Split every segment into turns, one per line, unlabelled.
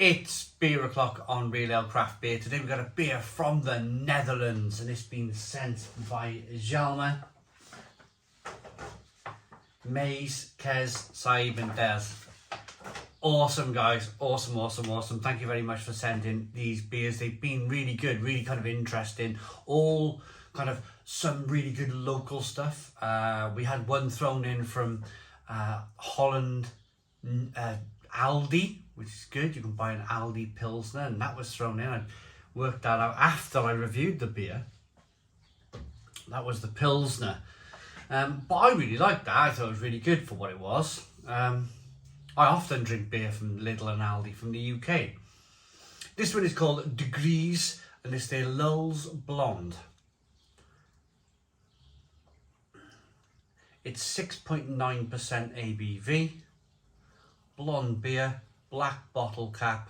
It's beer o'clock on Real Ale Craft Beer. Today we've got a beer from the Netherlands and it's been sent by Jalma, Maze, Kez, Saib and Des. Awesome guys, awesome. Thank you very much for sending these beers. They've been really good, really kind of interesting. All kind of some really good local stuff. We had one thrown in from Holland, Aldi, which is good. You can buy an Aldi Pilsner, and that was thrown in. I worked that out after I reviewed the beer. That was the Pilsner. But I really liked that. I thought it was really good for what it was. I often drink beer from Lidl and Aldi from the UK. This one is called De Grieze, and it's their Lull's Blond. It's 6.9% ABV. Blonde beer, black bottle cap,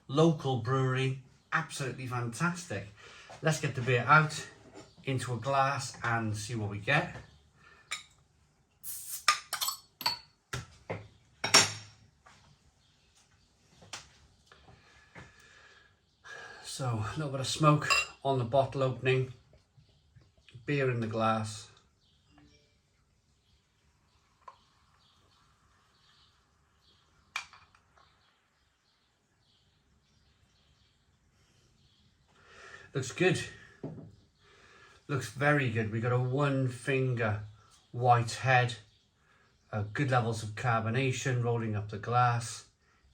local brewery, absolutely fantastic. Let's get the beer out into a glass and see what we get. So a little bit of smoke on the bottle opening, beer in the glass. Looks good. Looks very good. We got a 1 finger white head, good levels of carbonation rolling up the glass.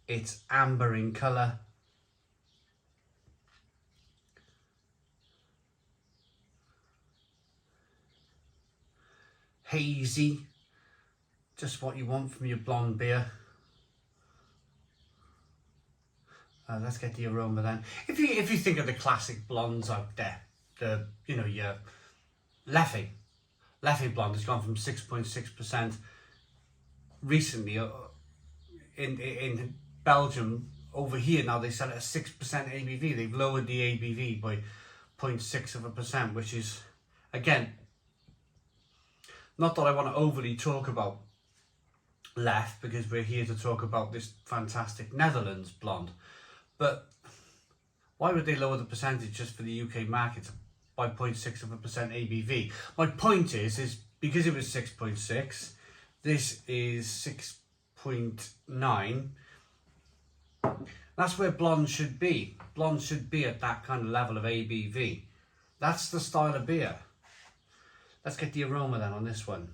It's amber in colour. Hazy, just what you want from your blonde beer. Let's get the aroma then. If you think of the classic blondes out there, your Leffe blonde has gone from 6.6% recently in Belgium. Over here now they sell it at 6% ABV. They've lowered the ABV by 0.6%, which is, again, not that I want to overly talk about Leffe, because we're here to talk about this fantastic Netherlands blonde. But why would they lower the percentage just for the UK market by 0.6% ABV? My point is because it was 6.6, this is 6.9. That's where blonde should be. Blonde should be at that kind of level of ABV. That's the style of beer. Let's get the aroma then on this one.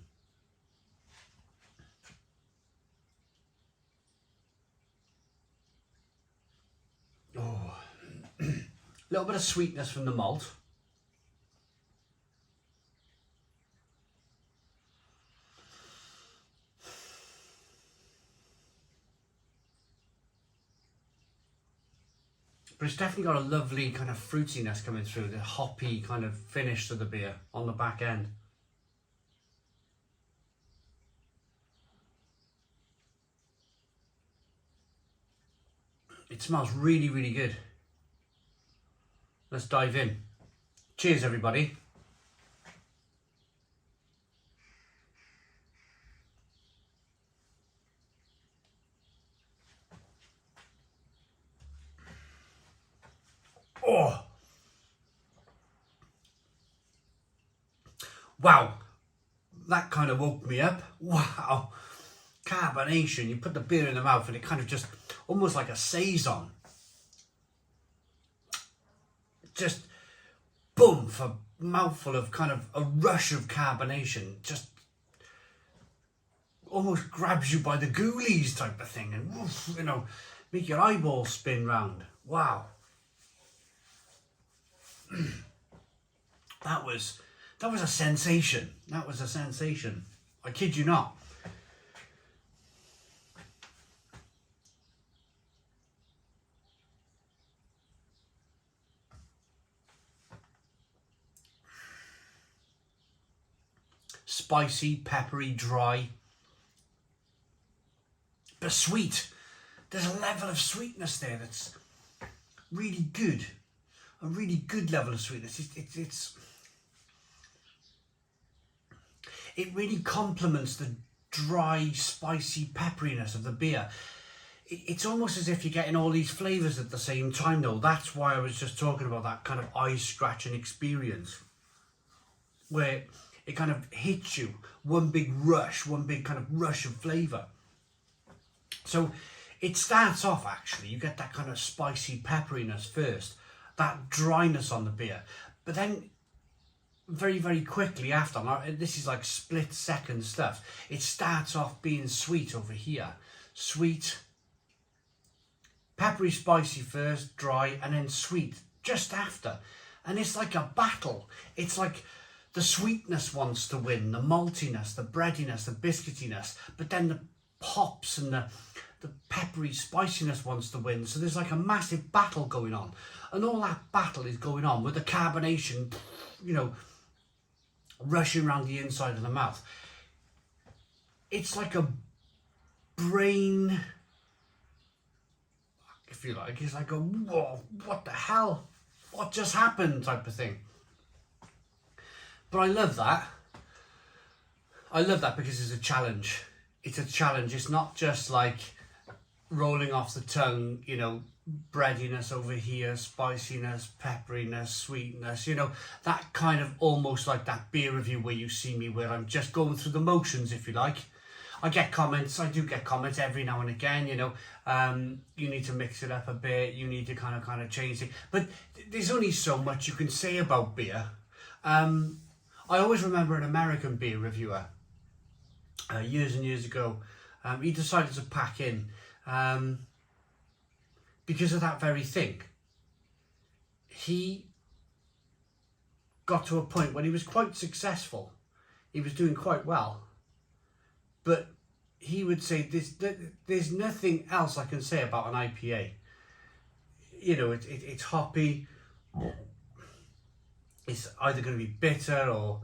Oh, a little bit of sweetness from the malt. But it's definitely got a lovely kind of fruitiness coming through, the hoppy kind of finish to the beer on the back end. It smells really, really good. Let's dive in. Cheers, everybody. Oh, wow, that kind of woke me up. Wow, carbonation. You put the beer in the mouth and it kind of just almost like a saison. Just boom, for a mouthful of kind of a rush of carbonation. Just almost grabs you by the ghoulies type of thing, and woof, make your eyeballs spin round. Wow. That was a sensation. That was a sensation. I kid you not. Spicy, peppery, dry, but sweet. There's a level of sweetness there that's really good. A really good level of sweetness. It really complements the dry, spicy pepperiness of the beer. it's almost as if you're getting all these flavours at the same time though. That's why I was just talking about that kind of eye-scratching experience, where it kind of hits you, one big kind of rush of flavour. So it starts off, actually, you get that kind of spicy pepperiness first, that dryness on the beer, but then very, very quickly after, this is like split second stuff, it starts off being sweet over here. Sweet, peppery, spicy first, dry, and then sweet just after. And it's like a battle. It's like the sweetness wants to win, the maltiness, the breadiness, the biscuitiness, but then the pops and the peppery spiciness wants to win. So there's like a massive battle going on. And all that battle is going on with the carbonation, you know, rushing around the inside of the mouth. It's like a brain, if you like, it's like a, whoa, what the hell? What just happened type of thing. But I love that. I love that because it's a challenge. It's a challenge. It's not just like rolling off the tongue, you know, breadiness over here, spiciness, pepperiness, sweetness, you know, that kind of almost like that beer review where you see me where I'm just going through the motions, if you like. I get comments, I do get comments every now and again, you know, you need to mix it up a bit, you need to kind of change it. But there's only so much you can say about beer. I always remember an American beer reviewer, years and years ago, he decided to pack in because of that very thing. He got to a point when he was quite successful, he was doing quite well, but he would say, there's nothing else I can say about an IPA. You know, it's hoppy, it's either going to be bitter or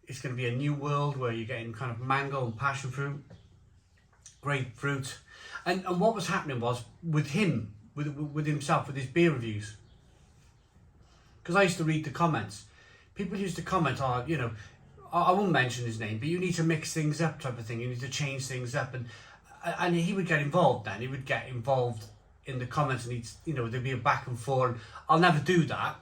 it's going to be a new world where you're getting kind of mango and passion fruit, grapefruit. And what was happening was with him, with himself, with his beer reviews, because I used to read the comments, people used to comment, oh, you know, I won't mention his name, but you need to mix things up type of thing, you need to change things up, and he would get involved then, he would get involved in the comments, and he'd, you know, there'd be a back and forth. I'll never do that.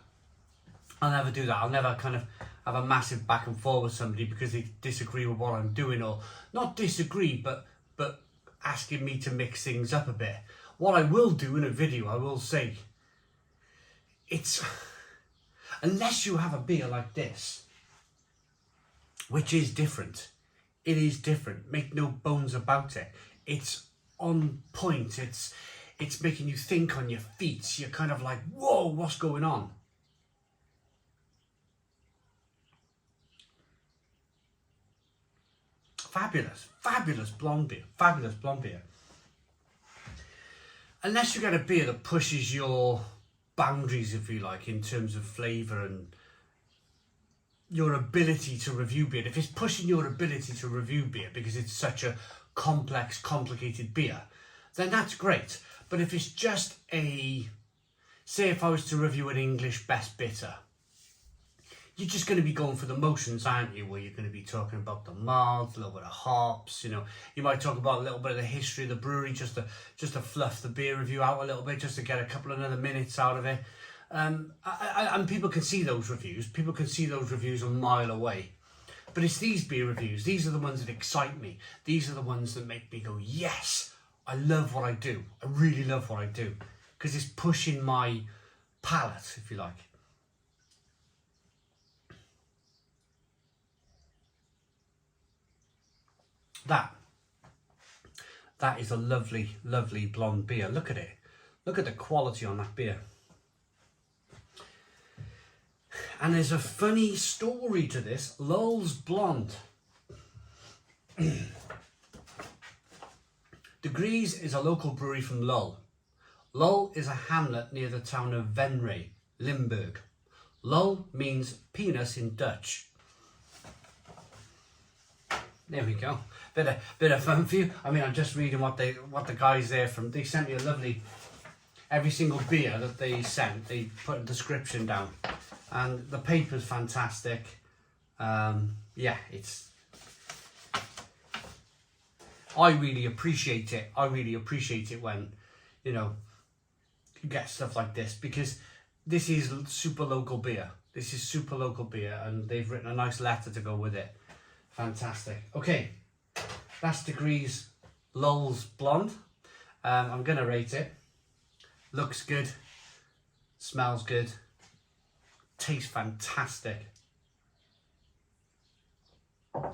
I'll never kind of have a massive back and forth with somebody because they disagree with what I'm doing, or not disagree, but asking me to mix things up a bit. What I will do in a video, I will say, it's, unless you have a beer like this, which is different, it is different, make no bones about it, it's on point, it's making you think on your feet, you're kind of like, whoa, what's going on? Fabulous blonde beer. Unless you get a beer that pushes your boundaries, if you like, in terms of flavour and your ability to review beer. If it's pushing your ability to review beer because it's such a complex, complicated beer, then that's great. But if it's just say if I was to review an English best bitter, you're just going to be going for the motions, aren't you? Where you're going to be talking about the malt, a little bit of hops, you know. You might talk about a little bit of the history of the brewery, just to fluff the beer review out a little bit, just to get a couple of other minutes out of it. And people can see those reviews. People can see those reviews a mile away. But it's these beer reviews. These are the ones that excite me. These are the ones that make me go, yes, I love what I do. I really love what I do. Because it's pushing my palate, if you like. That is a lovely, lovely blonde beer. Look at it. Look at the quality on that beer. And there's a funny story to this. Lull's Blonde. De Grieze is a local brewery from Lull. Lull is a hamlet near the town of Venray, Limburg. Lull means penis in Dutch. There we go. Bit of fun for you. I mean, I'm just reading what the guys there from. They sent me a lovely. Every single beer that they sent, they put a description down, and the paper's fantastic. Yeah, it's. I really appreciate it. I really appreciate it when, you know, you get stuff like this, because this is super local beer. This is super local beer, and they've written a nice letter to go with it. Fantastic. Okay, that's the Grieze Lull's Blonde. I'm gonna rate it. Looks good, smells good, tastes fantastic.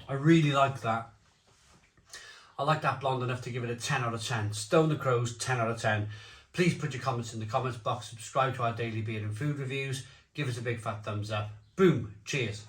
I really like that. I like that blonde enough to give it a 10 out of 10. Stone the Crows, 10 out of 10. Please put your comments in the comments box. Subscribe to our daily beer and food reviews. Give us a big fat thumbs up. Boom. Cheers.